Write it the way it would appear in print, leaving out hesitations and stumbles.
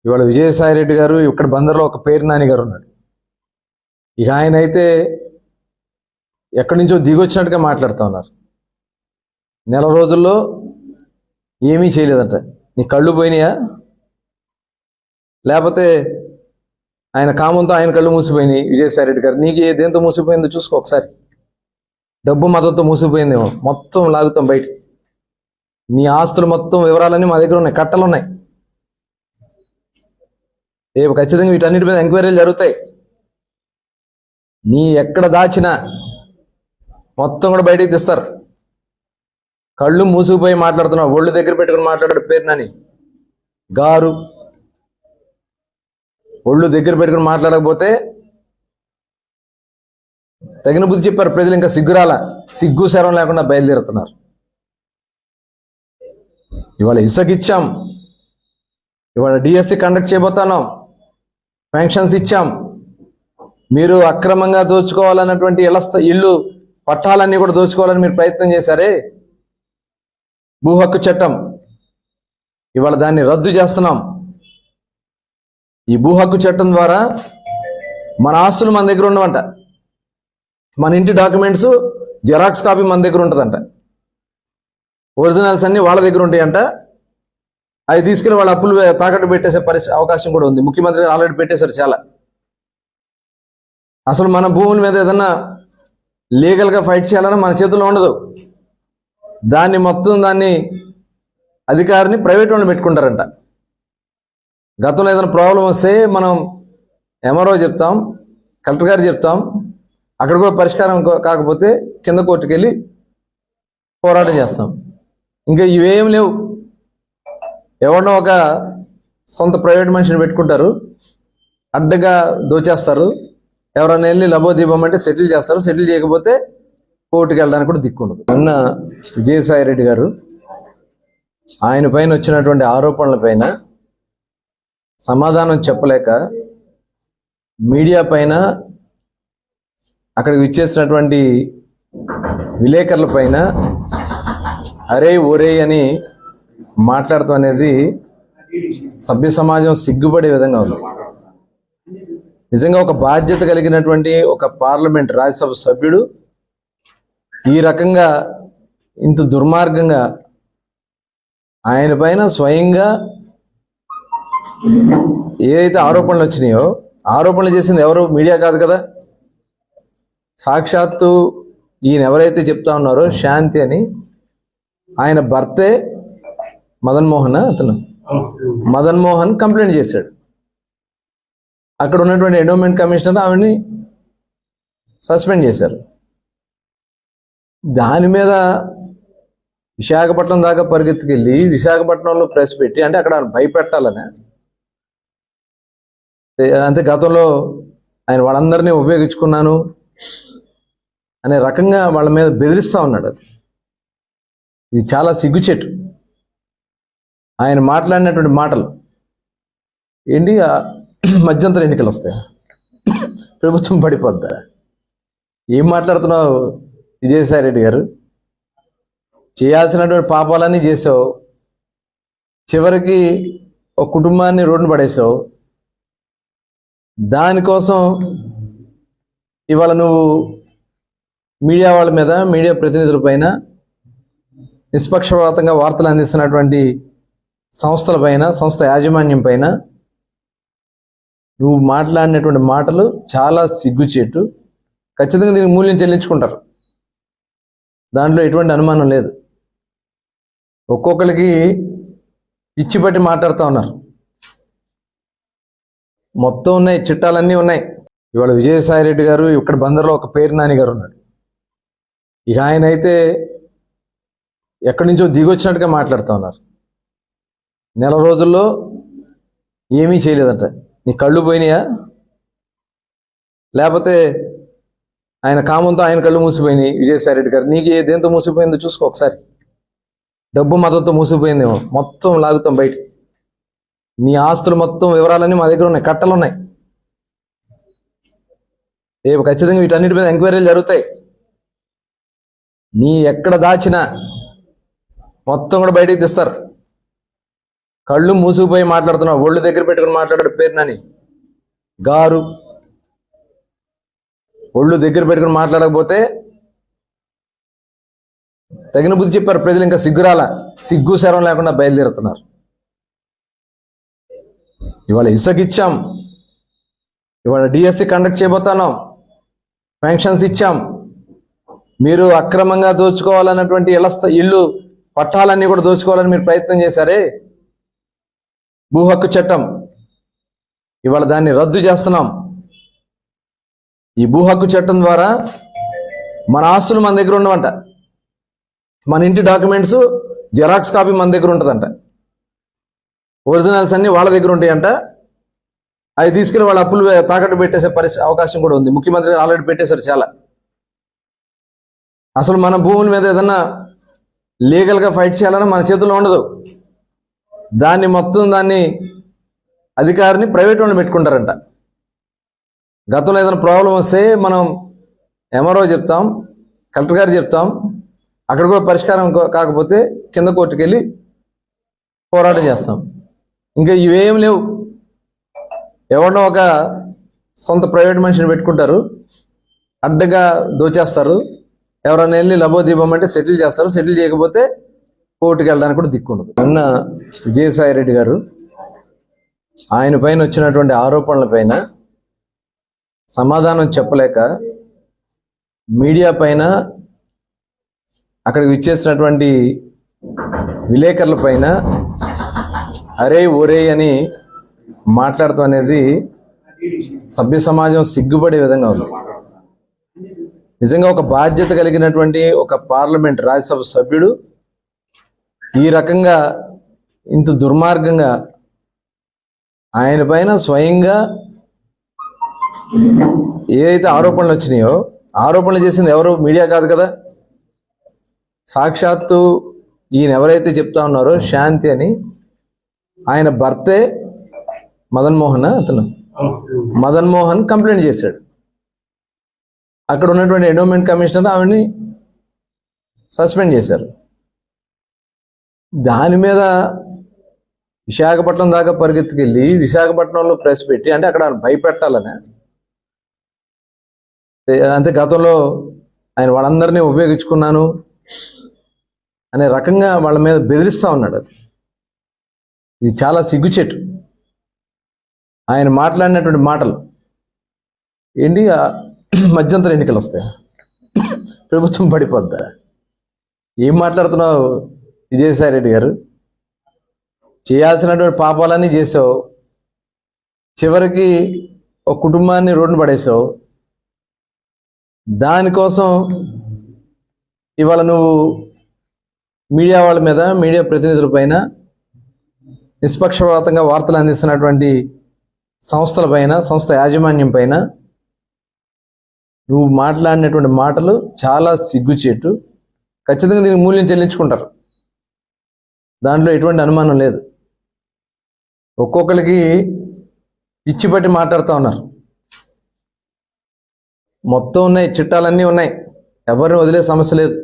ఇవాళ విజయసాయిరెడ్డి గారు ఇక్కడ బందర్లో ఒక పేరు నాని గారు ఉన్నాడు. ఇక ఆయన అయితే ఎక్కడి నుంచో దిగొచ్చినట్టుగా మాట్లాడుతూ ఉన్నారు. నెల రోజుల్లో ఏమీ చేయలేదంట. నీ కళ్ళు పోయినాయా, లేకపోతే ఆయన కామంతో ఆయన కళ్ళు మూసిపోయినాయి. విజయసాయిరెడ్డి గారు నీకు దేంతో మూసిపోయిందో చూసుకో ఒకసారి. డబ్బు మతంతో మూసిపోయిందేమో, మొత్తం లాగుతాం బయటికి. నీ ఆస్తులు మొత్తం వివరాలన్నీ మా దగ్గర ఉన్నాయి, కట్టలు ఉన్నాయి. రేపు ఖచ్చితంగా వీటన్నిటి మీద ఎంక్వైరీలు జరుగుతాయి. నీ ఎక్కడ దాచినా మొత్తం కూడా బయటికి తెస్తారు. కళ్ళు మూసుకుపోయి మాట్లాడుతున్నావు, ఒళ్ళు దగ్గర పెట్టుకుని మాట్లాడాడు పేరు నాని గారు. ఒళ్ళు దగ్గర పెట్టుకుని మాట్లాడకపోతే తగిన బుద్ధి చెప్పారు ప్రజలు. ఇంకా సిగ్గురాల, సిగ్గు శరం లేకుండా బయలుదేరుతున్నారు. ఇవాళ ఇసుకిచ్చాం, ఇవాళ డిఎస్సి కండక్ట్ చేయబోతున్నాం, పెన్షన్స్ ఇచ్చాం. మీరు అక్రమంగా దోచుకోవాలన్నటువంటి ఇల్లు పట్టాలన్నీ కూడా దోచుకోవాలని మీరు ప్రయత్నం చేశారే, భూ హక్కు చట్టం ఇవాళ దాన్ని రద్దు చేస్తున్నాం. ఈ భూ హక్కు చట్టం ద్వారా మన ఆస్తులు మన దగ్గర ఉండవంట. మన ఇంటి డాక్యుమెంట్స్ జెరాక్స్ కాపీ మన దగ్గర ఉంటుందంట. ఒరిజినల్స్ అన్నీ వాళ్ళ దగ్గర ఉంటాయంట. అవి తీసుకుని వాళ్ళ అప్పులు తాకట్టు పెట్టేసే అవకాశం కూడా ఉంది. ముఖ్యమంత్రి ఆల్రెడీ పెట్టేశారు చాలా. అసలు మన భూముల మీద ఏదన్నా లీగల్గా ఫైట్ చేయాలన్నా మన చేతుల్లో ఉండదు. దాన్ని అధికారిని ప్రైవేట్ వాళ్ళు పెట్టుకుంటారంట. గతంలో ఏదైనా ప్రాబ్లం వస్తే మనం ఎంఆర్ఓ చెప్తాం, కలెక్టర్ గారు చెప్తాం, అక్కడ కూడా పరిష్కారం కాకపోతే కింద కోర్టుకు వెళ్ళి పోరాటం చేస్తాం. ఇంకా ఇవేం లేవు. ఎవరినో ఒక సొంత ప్రైవేట్ మనిషిని పెట్టుకుంటారు, అడ్డగా దోచేస్తారు. ఎవరైనా వెళ్ళి లబోదీపం అంటే సెటిల్ చేస్తారు. సెటిల్ చేయకపోతే కోర్టుకు వెళ్ళడానికి కూడా దిక్కుండదు. మొన్న విజయసాయిరెడ్డి గారు ఆయన పైన వచ్చినటువంటి ఆరోపణల పైన సమాధానం చెప్పలేక మీడియా పైన, అక్కడికి విచ్చేసినటువంటి విలేకరుల పైన అరే ఒరే అని మాట్లాడటం అనేది సభ్య సమాజం సిగ్గుపడే విధంగా ఉంది. నిజంగా ఒక బాధ్యత కలిగినటువంటి ఒక పార్లమెంట్ రాజ్యసభ సభ్యుడు ఈ రకంగా ఇంత దుర్మార్గంగా ఆయన పైన స్వయంగా ఏదైతే ఆరోపణలు వచ్చినాయో, ఆరోపణలు చేసింది ఎవరు? మీడియా కాదు కదా. సాక్షాత్తు ఈయన ఎవరైతే చెప్తా ఉన్నారో శాంతి అని, ఆయన భర్తే మదన్ మోహన్ కంప్లైంట్ చేశాడు. అక్కడ ఉన్నటువంటి ఎండోమెంట్ కమిషనర్ ఆవిడ్ని సస్పెండ్ చేశారు. దాని మీద విశాఖపట్నం దాకా పరిగెత్తుకెళ్ళి విశాఖపట్నంలో ప్రెస్ పెట్టి, అంటే అక్కడ భయపెట్టాలని, అంతే గతంలో ఆయన వాళ్ళందరినీ ఉపయోగించుకున్నాను అనే రకంగా వాళ్ళ మీద బెదిరిస్తూ ఉన్నాడు. ఇది చాలా సిగ్గుచేటు. ఆయన మాట్లాడినటువంటి మాటలు ఏంటి? మధ్యంతర ఎన్నికలు వస్తాయి, ప్రభుత్వం పడిపోద్దా? ఏం మాట్లాడుతున్నావు విజయసాయిరెడ్డి గారు? చేయాల్సినటువంటి పాపాలన్నీ చేసావు, చివరికి ఒక కుటుంబాన్ని రోడ్డున పడేసావు. దానికోసం ఇవాళ నువ్వు మీడియా వాళ్ళ మీద, మీడియా ప్రతినిధుల పైన, నిష్పక్షపాతంగా వార్తలు అందిస్తున్నటువంటి సంస్థల పైన, సంస్థ యాజమాన్యం పైన నువ్వు మాట్లాడినటువంటి మాటలు చాలా సిగ్గుచేటు. ఖచ్చితంగా దీనికి మూల్యం చెల్లించుకుంటారు, దాంట్లో ఎటువంటి అనుమానం లేదు. ఒక్కొక్కరికి పిచ్చిపట్టి మాట్లాడుతూ ఉన్నారు. మొత్తం ఉన్నాయి, చిట్టాలన్నీ ఉన్నాయి. ఇవాళ విజయసాయిరెడ్డి గారు ఇక్కడ బందర్లో ఒక పేరు నాని గారు ఉన్నాడు. ఇక ఆయన అయితే ఎక్కడి నుంచో దిగొచ్చినట్టుగా మాట్లాడుతూ ఉన్నారు. నెల రోజుల్లో ఏమీ చేయలేదంట. నీ కళ్ళు పోయినాయా, లేకపోతే ఆయన కామంతో ఆయన కళ్ళు మూసిపోయినాయి. విజయసాయిరెడ్డి గారు నీకు దేంతో మూసిపోయిందో చూసుకో ఒకసారి. డబ్బు మతంతో మూసిపోయిందేమో, మొత్తం లాగుతాం బయటికి. నీ ఆస్తులు మొత్తం వివరాలన్నీ మా దగ్గర ఉన్నాయి, కట్టలు ఉన్నాయి. రేపు ఖచ్చితంగా వీటన్నిటి మీద ఎంక్వైరీలు జరుగుతాయి. నీ ఎక్కడ దాచినా మొత్తం కూడా బయటికి తెస్తారు. కళ్ళు మూసుకుపోయి మాట్లాడుతున్నావు, ఒళ్ళు దగ్గర పెట్టుకుని మాట్లాడాడు పేరునని గారు. ఒళ్ళు దగ్గర పెట్టుకుని మాట్లాడకపోతే తగిన బుద్ధి చెప్పారు ప్రజలు. ఇంకా సిగ్గురాల, సిగ్గు శరం లేకుండా బయలుదేరుతున్నారు. ఇవాళ ఇసుకిచ్చాం, ఇవాళ డిఎస్సి కండక్ట్ చేయబోతున్నాం, పెన్షన్స్ ఇచ్చాం. మీరు అక్రమంగా దోచుకోవాలన్నటువంటి ఇల్లు పట్టాలన్నీ కూడా దోచుకోవాలని మీరు ప్రయత్నం చేశారే, భూ హక్కు చట్టం ఇవాళ దాన్ని రద్దు చేస్తున్నాం. ఈ భూ హక్కు చట్టం ద్వారా మన ఆస్తులు మన దగ్గర ఉండవంట, మన ఇంటి డాక్యుమెంట్స్ జెరాక్స్ కాపీ మన దగ్గర ఉంటుందంట, ఒరిజినల్స్ అన్ని వాళ్ళ దగ్గర ఉంటాయంట. అవి తీసుకెళ్ళి వాళ్ళ అప్పులు తాకట్టు పెట్టేసే అవకాశం కూడా ఉంది. ముఖ్యమంత్రి ఆల్రెడీ పెట్టేశారు చాలా. అసలు మన భూముల మీద ఏదన్నా లీగల్గా ఫైట్ చేయాలన్నా మన చేతుల్లో ఉండదు. దాన్ని అధికారిని ప్రైవేట్ వాళ్ళు పెట్టుకుంటారంట. గతంలో ఏదైనా ప్రాబ్లం వస్తే మనం ఎంఆర్ఓ చెప్తాం, కలెక్టర్ గారు చెప్తాం, అక్కడ కూడా పరిష్కారం కాకపోతే కింద కోర్టుకు వెళ్ళి పోరాటం చేస్తాం. ఇంకా ఇవేం లేవు. ఎవరినో ఒక సొంత ప్రైవేట్ మనిషిని పెట్టుకుంటారు, అడ్డగా దోచేస్తారు. ఎవరైనా వెళ్ళి లబోదీపం అంటే సెటిల్ చేస్తారు, సెటిల్ చేయకపోతే కోర్టుకు వెళ్ళడానికి కూడా దిక్కుండదు. నిన్న విజయసాయి రెడ్డి గారు ఆయన పైన వచ్చినటువంటి ఆరోపణల పైన సమాధానం చెప్పలేక మీడియా పైన, అక్కడికి విచ్చేసినటువంటి విలేకరుల పైన అరే ఒరే అని మాట్లాడటం అనేది సభ్య సమాజం సిగ్గుపడే విధంగా ఉంది. నిజంగా ఒక బాధ్యత కలిగినటువంటి ఒక పార్లమెంట్ రాజ్యసభ సభ్యుడు ఈ రకంగా ఇంత దుర్మార్గంగా ఆయన పైన స్వయంగా ఏదైతే ఆరోపణలు వచ్చినాయో, ఆరోపణలు చేసింది ఎవరు? మీడియా కాదు కదా, సాక్షాత్తు ఈయన ఎవరైతే చెప్తా ఉన్నారో శాంతి అని, ఆయన భర్తే మదన్ మోహన్ కంప్లైంట్ చేశాడు. అక్కడ ఉన్నటువంటి ఎండోమెంట్ కమిషనర్ ఆవిడ్ని సస్పెండ్ చేశారు. దాని మీద విశాఖపట్నం దాకా పరిగెత్తుకెళ్ళి విశాఖపట్నంలో ప్రెస్ పెట్టి, అంటే అక్కడ భయపెట్టాలని, అంతే గతంలో ఆయన వాళ్ళందరినీ ఉపయోగించుకున్నాను అనే రకంగా వాళ్ళ మీద బెదిరిస్తూ ఉన్నాడు. ఇది చాలా సిగ్గుచెట్టు. ఆయన మాట్లాడినటువంటి మాటలు ఏంటి, మధ్యంతర ఎన్నికలు వస్తాయి, ప్రభుత్వం పడిపోద్దా? ఏం మాట్లాడుతున్నావు విజయసాయి రెడ్డి గారు? చేయాల్సినటువంటి పాపాలన్నీ చేసావు, చివరికి ఒక కుటుంబాన్ని రోడ్డున పడేసావు. దానికోసం ఇవాళ నువ్వు మీడియా వాళ్ళ మీద, మీడియా ప్రతినిధుల పైన, నిష్పక్షపాతంగా వార్తలు అందిస్తున్నటువంటి సంస్థల పైన, సంస్థ యాజమాన్యం పైన నువ్వు మాట్లాడినటువంటి మాటలు చాలా సిగ్గుచేటు. ఖచ్చితంగా దీనికి మూల్యం చెల్లించుకుంటారు, దాంట్లో ఎటువంటి అనుమానం లేదు. ఒక్కొక్కరికి పిచ్చి పట్టి మాట్లాడుతూ ఉన్నారు. మొత్తం ఉన్నాయి, చిట్టాలన్నీ ఉన్నాయి, ఎవరిని వదిలే సమస్య లేదు.